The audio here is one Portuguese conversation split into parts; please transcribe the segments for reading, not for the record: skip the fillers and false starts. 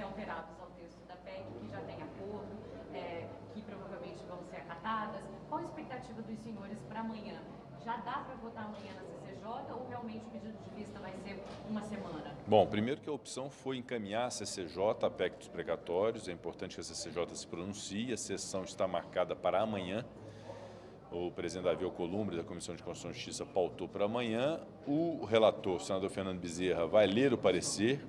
alterados ao texto da PEC, que já tem acordo, que provavelmente vão ser acatadas. Qual a expectativa dos senhores para amanhã? Já dá para votar amanhã na CCJ ou realmente o pedido de vista vai ser uma semana? Bom, primeiro que a opção foi encaminhar a CCJ, a PEC dos precatórios. É importante que a CCJ se pronuncie. A sessão está marcada para amanhã. O presidente Davi Alcolumbre, da Comissão de Constituição e Justiça, pautou para amanhã. O relator, o senador Fernando Bezerra, vai ler o parecer.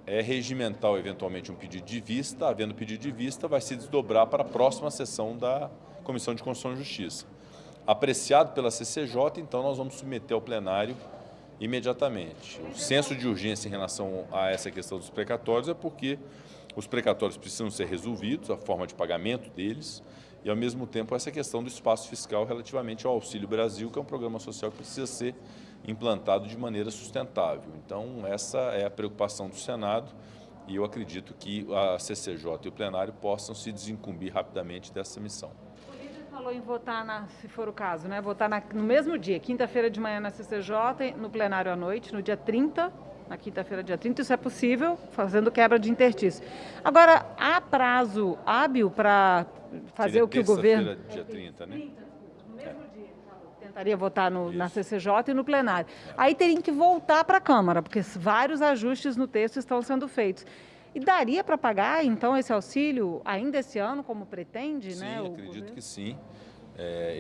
É regimental, eventualmente, um pedido de vista. Havendo pedido de vista, vai se desdobrar para a próxima sessão da Comissão de Constituição e Justiça. Apreciado pela CCJ, então nós vamos submeter ao plenário imediatamente. O senso de urgência em relação a essa questão dos precatórios é porque os precatórios precisam ser resolvidos, a forma de pagamento deles, e, ao mesmo tempo, essa questão do espaço fiscal relativamente ao Auxílio Brasil, que é um programa social que precisa ser implantado de maneira sustentável. Então, essa é a preocupação do Senado e eu acredito que a CCJ e o plenário possam se desincumbir rapidamente dessa missão. O líder falou em votar, se for o caso, né? Votar no mesmo dia, quinta-feira de manhã na CCJ, no plenário à noite, no dia 30, na quinta-feira, dia 30, isso é possível, fazendo quebra de interstício. Agora, há prazo hábil para fazer o que o governo... Dia 30, né? No mesmo dia, tentaria votar na CCJ e no plenário. Aí teriam que voltar para a Câmara, porque vários ajustes no texto estão sendo feitos. E daria para pagar, então, esse auxílio ainda esse ano, como pretende? Sim, né, acredito governo? que sim.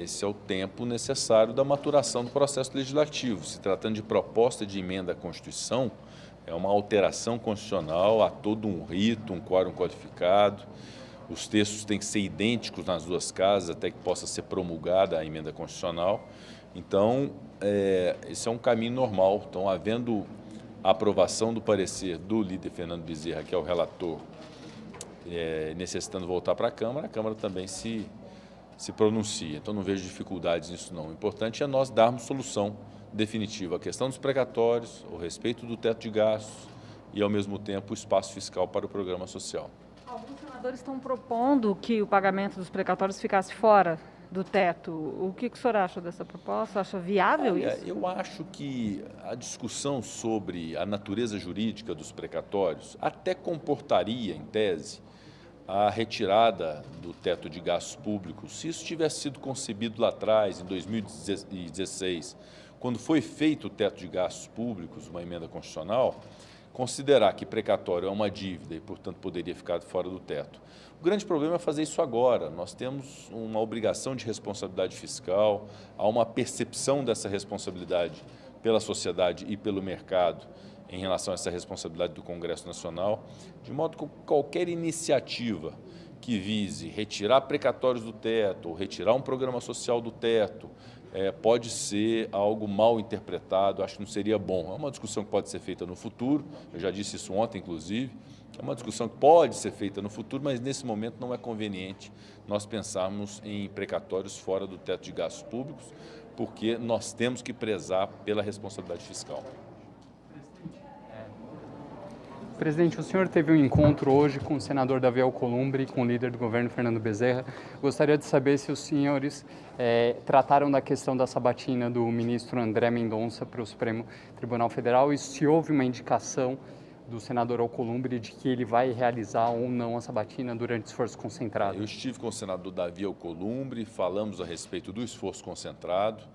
Esse é o tempo necessário da maturação do processo legislativo. Se tratando de proposta de emenda à Constituição, é uma alteração constitucional, há todo um rito, um quórum qualificado. Os textos têm que ser idênticos nas duas casas até que possa ser promulgada a emenda constitucional. Então, esse é um caminho normal. Então, havendo a aprovação do parecer do líder Fernando Bezerra, que é o relator, necessitando voltar para a Câmara também se pronuncia. Então, não vejo dificuldades nisso, não. O importante é nós darmos solução definitiva à questão dos precatórios, o respeito do teto de gastos e, ao mesmo tempo, o espaço fiscal para o programa social. Alguns senadores estão propondo que o pagamento dos precatórios ficasse fora do teto. O que o senhor acha dessa proposta? Acha viável isso? Eu acho que a discussão sobre a natureza jurídica dos precatórios até comportaria, em tese, a retirada do teto de gastos públicos, se isso tivesse sido concebido lá atrás, em 2016, quando foi feito o teto de gastos públicos, uma emenda constitucional, considerar que precatório é uma dívida e, portanto, poderia ficar fora do teto. O grande problema é fazer isso agora. Nós temos uma obrigação de responsabilidade fiscal, há uma percepção dessa responsabilidade pela sociedade e pelo mercado em relação a essa responsabilidade do Congresso Nacional, de modo que qualquer iniciativa que vise retirar precatórios do teto, ou retirar um programa social do teto, pode ser algo mal interpretado, acho que não seria bom. É uma discussão que pode ser feita no futuro, eu já disse isso ontem, inclusive, é uma discussão que pode ser feita no futuro, mas nesse momento não é conveniente nós pensarmos em precatórios fora do teto de gastos públicos, porque nós temos que prezar pela responsabilidade fiscal. Presidente, o senhor teve um encontro hoje com o senador Davi Alcolumbre e com o líder do governo, Fernando Bezerra. Gostaria de saber se os senhores trataram da questão da sabatina do ministro André Mendonça para o Supremo Tribunal Federal e se houve uma indicação do senador Alcolumbre de que ele vai realizar ou não a sabatina durante o esforço concentrado. Eu estive com o senador Davi Alcolumbre, falamos a respeito do esforço concentrado.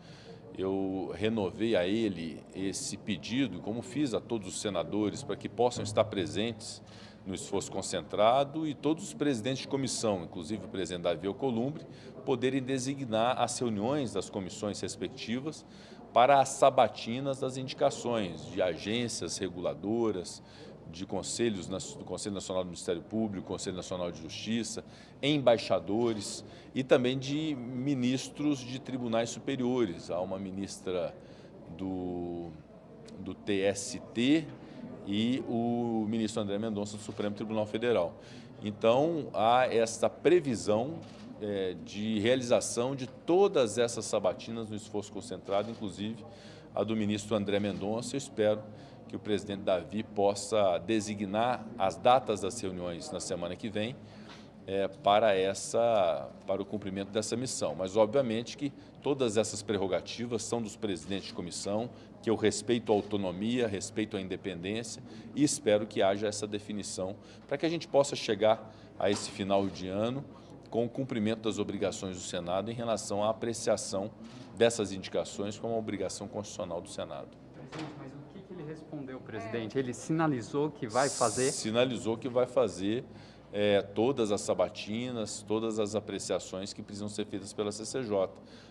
Eu renovei a ele esse pedido, como fiz a todos os senadores, para que possam estar presentes no esforço concentrado e todos os presidentes de comissão, inclusive o presidente Davi Alcolumbre, poderem designar as reuniões das comissões respectivas para as sabatinas das indicações de agências reguladoras, de conselhos, do Conselho Nacional do Ministério Público, Conselho Nacional de Justiça, embaixadores e também de ministros de tribunais superiores. Há uma ministra do TST e o ministro André Mendonça do Supremo Tribunal Federal. Então, há essa previsão de realização de todas essas sabatinas no esforço concentrado, inclusive a do ministro André Mendonça. Eu espero que o presidente Davi possa designar as datas das reuniões na semana que vem para o cumprimento dessa missão. Mas, obviamente, que todas essas prerrogativas são dos presidentes de comissão, que eu respeito a autonomia, respeito a independência e espero que haja essa definição para que a gente possa chegar a esse final de ano com o cumprimento das obrigações do Senado em relação à apreciação dessas indicações como uma obrigação constitucional do Senado. Presidente, mas o que ele respondeu, presidente? Ele sinalizou que vai fazer? Sinalizou que vai fazer todas as sabatinas, todas as apreciações que precisam ser feitas pela CCJ,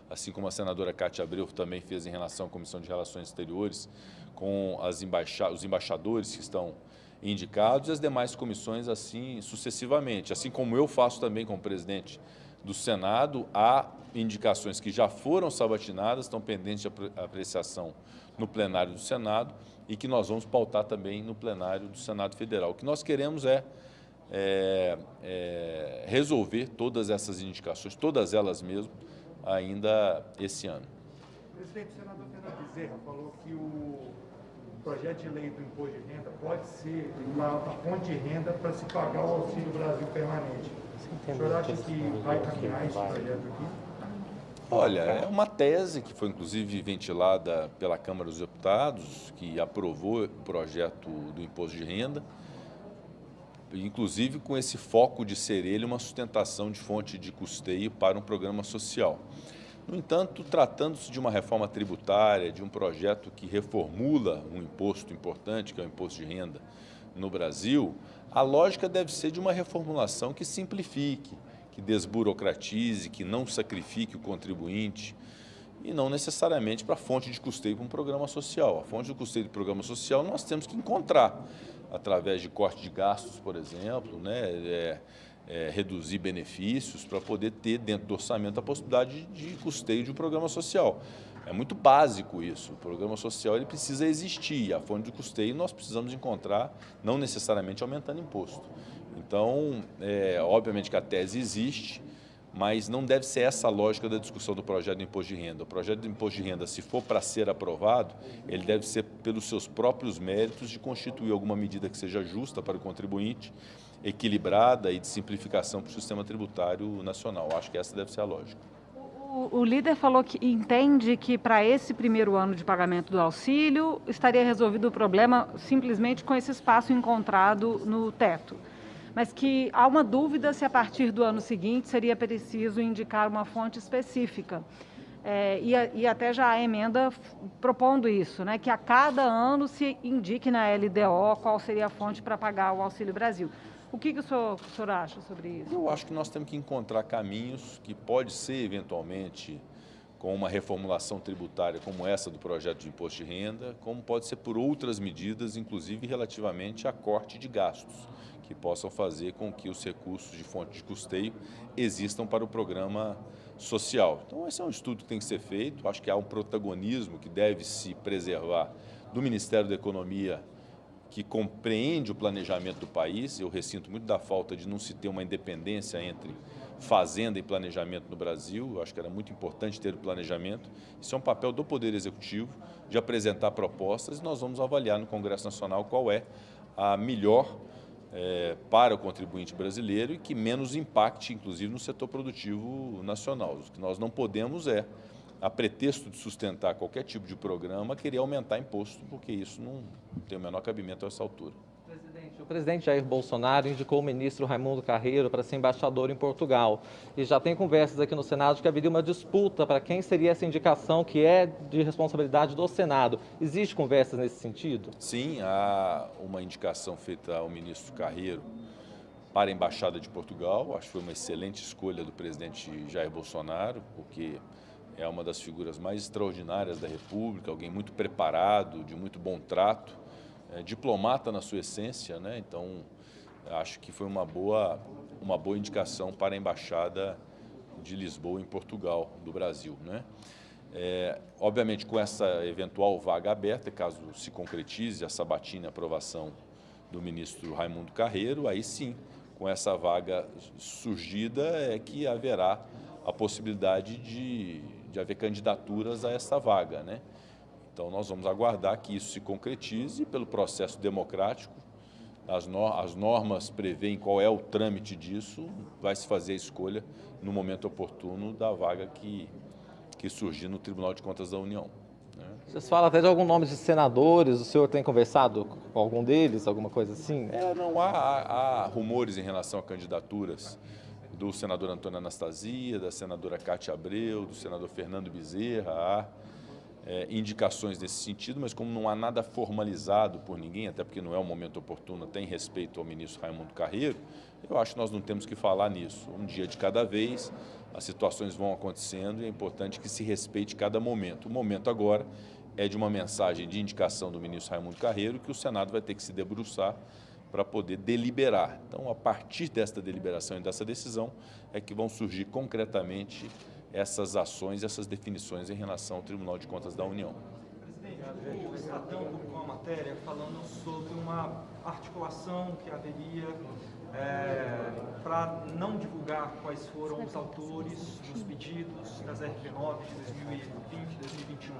assim como a senadora Cátia Abreu também fez em relação à Comissão de Relações Exteriores, com os embaixadores que estão indicados e as demais comissões assim sucessivamente. Assim como eu faço também como presidente do Senado, há indicações que já foram sabatinadas, estão pendentes de apreciação no plenário do Senado e que nós vamos pautar também no plenário do Senado Federal. O que nós queremos é resolver todas essas indicações, todas elas mesmo, ainda esse ano. Presidente, o senador Fernando Bezerra falou que o projeto de lei do imposto de renda pode ser uma fonte de renda para se pagar o Auxílio Brasil permanente. O senhor acha que vai caminhar esse projeto aqui? Olha, é uma tese que foi inclusive ventilada pela Câmara dos Deputados, que aprovou o projeto do imposto de renda, inclusive com esse foco de ser ele uma sustentação de fonte de custeio para um programa social. No entanto, tratando-se de uma reforma tributária, de um projeto que reformula um imposto importante, que é o imposto de renda no Brasil, a lógica deve ser de uma reformulação que simplifique, que desburocratize, que não sacrifique o contribuinte e não necessariamente para a fonte de custeio para um programa social. A fonte de custeio do programa social nós temos que encontrar através de corte de gastos, por exemplo, né? Reduzir benefícios para poder ter dentro do orçamento a possibilidade de custeio de um programa social. É muito básico isso. O programa social ele precisa existir. A fonte de custeio nós precisamos encontrar, não necessariamente aumentando imposto. Então, obviamente que a tese existe, mas não deve ser essa a lógica da discussão do projeto do imposto de renda. O projeto do imposto de renda, se for para ser aprovado, ele deve ser pelos seus próprios méritos de constituir alguma medida que seja justa para o contribuinte, equilibrada e de simplificação para o sistema tributário nacional. Acho que essa deve ser a lógica. O líder falou que entende que para esse primeiro ano de pagamento do auxílio estaria resolvido o problema simplesmente com esse espaço encontrado no teto, mas que há uma dúvida se a partir do ano seguinte seria preciso indicar uma fonte específica. E até já a emenda propondo isso, né, que a cada ano se indique na LDO qual seria a fonte para pagar o Auxílio Brasil. O que o senhor acha sobre isso? Eu acho que nós temos que encontrar caminhos que pode ser, eventualmente, com uma reformulação tributária como essa do projeto de imposto de renda, como pode ser por outras medidas, inclusive relativamente a corte de gastos, que possam fazer com que os recursos de fonte de custeio existam para o programa social. Então, esse é um estudo que tem que ser feito. Acho que há um protagonismo que deve se preservar do Ministério da Economia, que compreende o planejamento do país. Eu ressinto muito da falta de não se ter uma independência entre fazenda e planejamento no Brasil. Eu acho que era muito importante ter o planejamento. Isso é um papel do Poder Executivo, de apresentar propostas, e nós vamos avaliar no Congresso Nacional qual é a melhor para o contribuinte brasileiro e que menos impacte, inclusive, no setor produtivo nacional. O que nós não podemos a pretexto de sustentar qualquer tipo de programa, querer aumentar imposto, porque isso não tem o menor cabimento a essa altura. Presidente, o presidente Jair Bolsonaro indicou o ministro Raimundo Carreiro para ser embaixador em Portugal. E já tem conversas aqui no Senado que haveria uma disputa para quem seria essa indicação que é de responsabilidade do Senado. Existe conversas nesse sentido? Sim, há uma indicação feita ao ministro Carreiro para a Embaixada de Portugal. Acho que foi uma excelente escolha do presidente Jair Bolsonaro, porque é uma das figuras mais extraordinárias da República, alguém muito preparado, de muito bom trato, diplomata na sua essência, né? Então, acho que foi uma boa indicação para a Embaixada de Lisboa, em Portugal, do Brasil, né? Obviamente, com essa eventual vaga aberta, caso se concretize a sabatina e aprovação do ministro Raimundo Carreiro, aí sim, com essa vaga surgida, é que haverá a possibilidade de haver candidaturas a essa vaga, né? Então, nós vamos aguardar que isso se concretize pelo processo democrático. As normas prevêem qual é o trâmite disso, vai se fazer a escolha no momento oportuno da vaga que surgir no Tribunal de Contas da União. Vocês falam até de algum nome de senadores, o senhor tem conversado com algum deles, alguma coisa assim? Não há rumores em relação a candidaturas do senador Antônio Anastasia, da senadora Cátia Abreu, do senador Fernando Bezerra, há indicações nesse sentido, mas como não há nada formalizado por ninguém, até porque não é o momento oportuno, tem respeito ao ministro Raimundo Carreiro, eu acho que nós não temos que falar nisso. Um dia de cada vez, as situações vão acontecendo e é importante que se respeite cada momento. O momento agora é de uma mensagem de indicação do ministro Raimundo Carreiro que o Senado vai ter que se debruçar para poder deliberar. Então, a partir desta deliberação e dessa decisão, é que vão surgir concretamente essas ações, essas definições em relação ao Tribunal de Contas da União. Presidente, o Estadão publicou uma matéria falando sobre uma articulação que haveria para não divulgar quais foram os autores dos pedidos das RP9 de 2020 e 2021.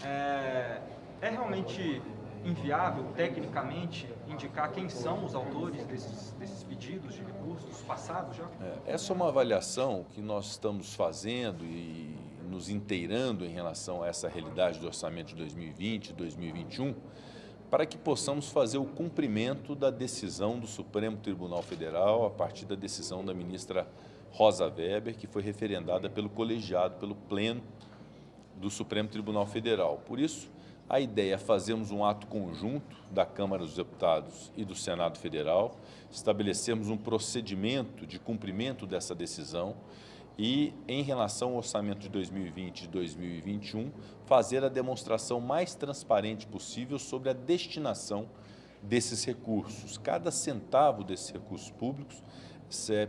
É realmente inviável, tecnicamente, indicar quem são os autores desses pedidos de recursos passados já? Essa é uma avaliação que nós estamos fazendo e nos inteirando em relação a essa realidade do orçamento de 2020 e 2021, para que possamos fazer o cumprimento da decisão do Supremo Tribunal Federal a partir da decisão da ministra Rosa Weber, que foi referendada pelo colegiado, pelo pleno do Supremo Tribunal Federal. Por isso, a ideia é fazermos um ato conjunto da Câmara dos Deputados e do Senado Federal, estabelecermos um procedimento de cumprimento dessa decisão e, em relação ao orçamento de 2020 e 2021, fazer a demonstração mais transparente possível sobre a destinação desses recursos. Cada centavo desses recursos públicos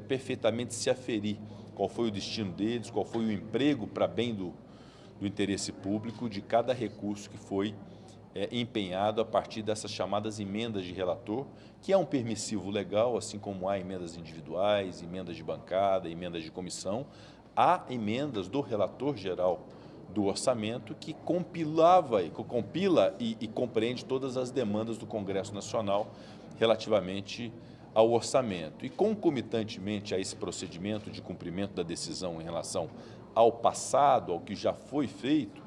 perfeitamente se aferir qual foi o destino deles, qual foi o emprego para bem do interesse público de cada recurso que foi empenhado a partir dessas chamadas emendas de relator, que é um permissivo legal, assim como há emendas individuais, emendas de bancada, emendas de comissão, há emendas do relator geral do orçamento que compila e compreende todas as demandas do Congresso Nacional relativamente ao orçamento. E concomitantemente a esse procedimento de cumprimento da decisão em relação ao passado, ao que já foi feito,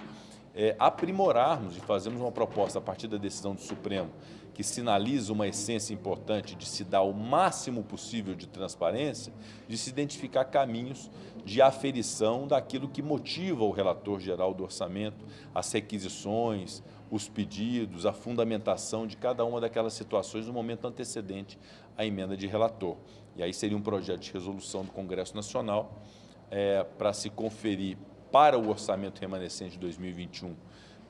aprimorarmos e fazermos uma proposta a partir da decisão do Supremo que sinaliza uma essência importante de se dar o máximo possível de transparência, de se identificar caminhos de aferição daquilo que motiva o relator geral do orçamento, as requisições, os pedidos, a fundamentação de cada uma daquelas situações no momento antecedente à emenda de relator. E aí seria um projeto de resolução do Congresso Nacional para se conferir para o orçamento remanescente de 2021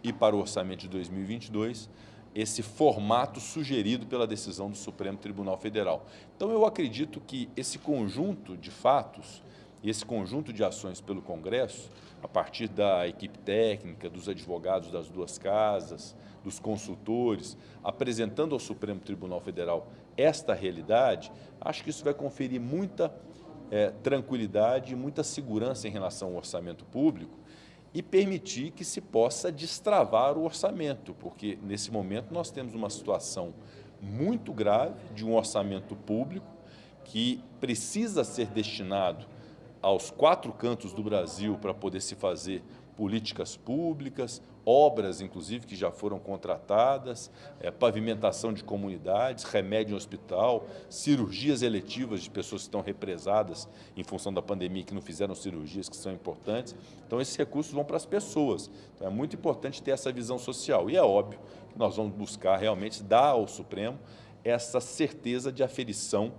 e para o orçamento de 2022, esse formato sugerido pela decisão do Supremo Tribunal Federal. Então, eu acredito que esse conjunto de fatos e esse conjunto de ações pelo Congresso, a partir da equipe técnica, dos advogados das duas casas, dos consultores, apresentando ao Supremo Tribunal Federal esta realidade, acho que isso vai conferir muita tranquilidade e muita segurança em relação ao orçamento público e permitir que se possa destravar o orçamento, porque nesse momento nós temos uma situação muito grave de um orçamento público que precisa ser destinado aos 4 cantos do Brasil para poder se fazer políticas públicas, obras, inclusive, que já foram contratadas, pavimentação de comunidades, remédio em hospital, cirurgias eletivas de pessoas que estão represadas em função da pandemia, que não fizeram cirurgias, que são importantes. Então, esses recursos vão para as pessoas. Então, é muito importante ter essa visão social. E é óbvio que nós vamos buscar realmente dar ao Supremo essa certeza de aferição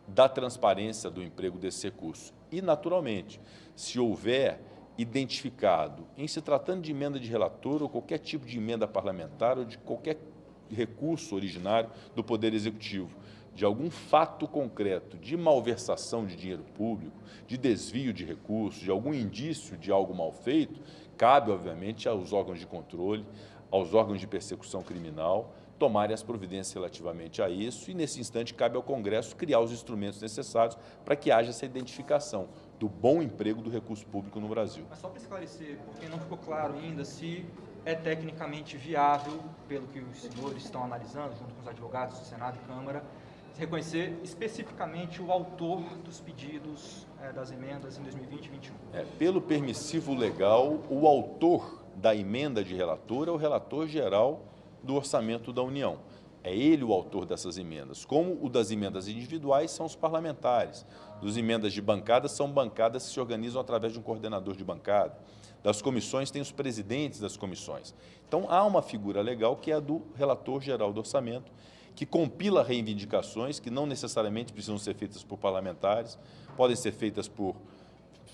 da transparência do emprego desse recurso. E, naturalmente, se houver identificado, em se tratando de emenda de relator ou qualquer tipo de emenda parlamentar ou de qualquer recurso originário do Poder Executivo, de algum fato concreto de malversação de dinheiro público, de desvio de recursos, de algum indício de algo mal feito, cabe, obviamente, aos órgãos de controle, aos órgãos de persecução criminal, tomarem as providências relativamente a isso e, nesse instante, cabe ao Congresso criar os instrumentos necessários para que haja essa identificação do bom emprego do recurso público no Brasil. Mas só para esclarecer, porque não ficou claro ainda se é tecnicamente viável, pelo que os senhores estão analisando, junto com os advogados do Senado e Câmara, reconhecer especificamente o autor dos pedidos das emendas em 2020 e 2021? Pelo permissivo legal, o autor da emenda de relator é o relator geral do orçamento da União. É ele o autor dessas emendas. Como o das emendas individuais são os parlamentares. As emendas de bancada são bancadas que se organizam através de um coordenador de bancada. Das comissões tem os presidentes das comissões. Então há uma figura legal que é a do relator geral do orçamento, que compila reivindicações que não necessariamente precisam ser feitas por parlamentares, podem ser feitas por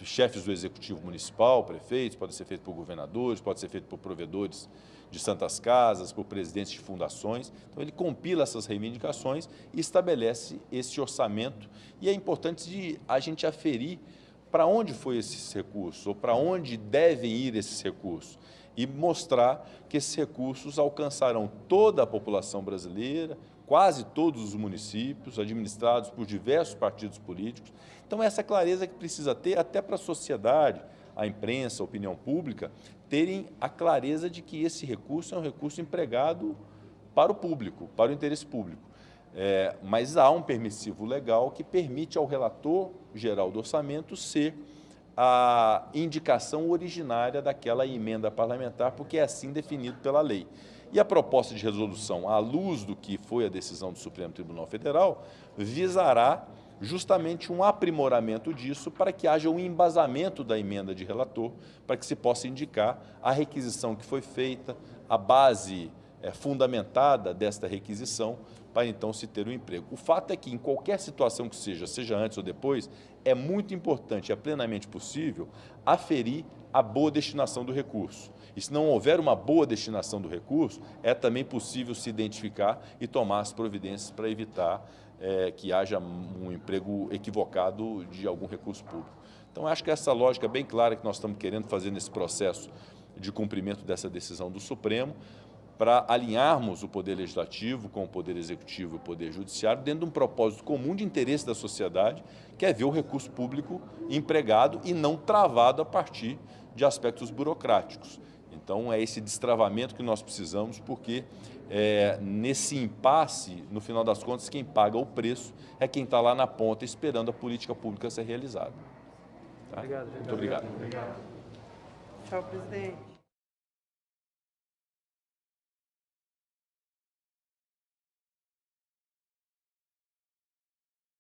chefes do executivo municipal, prefeitos, pode ser feito por governadores, pode ser feito por provedores de santas casas, por presidentes de fundações. Então, ele compila essas reivindicações e estabelece esse orçamento. E é importante a gente aferir para onde foi esses recursos, ou para onde devem ir esses recursos, e mostrar que esses recursos alcançarão toda a população brasileira, quase todos os municípios, administrados por diversos partidos políticos. Então, essa clareza que precisa ter até para a sociedade, a imprensa, a opinião pública, terem a clareza de que esse recurso é um recurso empregado para o público, para o interesse público. Mas há um permissivo legal que permite ao relator geral do orçamento ser a indicação originária daquela emenda parlamentar, porque é assim definido pela lei. E a proposta de resolução, à luz do que foi a decisão do Supremo Tribunal Federal, visará justamente um aprimoramento disso para que haja um embasamento da emenda de relator, para que se possa indicar a requisição que foi feita, a base fundamentada desta requisição, para então se ter um emprego. O fato é que em qualquer situação que seja antes ou depois, é muito importante, é plenamente possível, aferir a boa destinação do recurso. E se não houver uma boa destinação do recurso, é também possível se identificar e tomar as providências para evitar que haja um emprego equivocado de algum recurso público. Então, acho que essa lógica bem clara que nós estamos querendo fazer nesse processo de cumprimento dessa decisão do Supremo, para alinharmos o Poder Legislativo com o Poder Executivo e o Poder Judiciário dentro de um propósito comum de interesse da sociedade, que é ver o recurso público empregado e não travado a partir de aspectos burocráticos. Então, é esse destravamento que nós precisamos, porque nesse impasse, no final das contas, quem paga o preço é quem está lá na ponta esperando a política pública ser realizada. Tá? Obrigado. Muito obrigado. Tchau, presidente.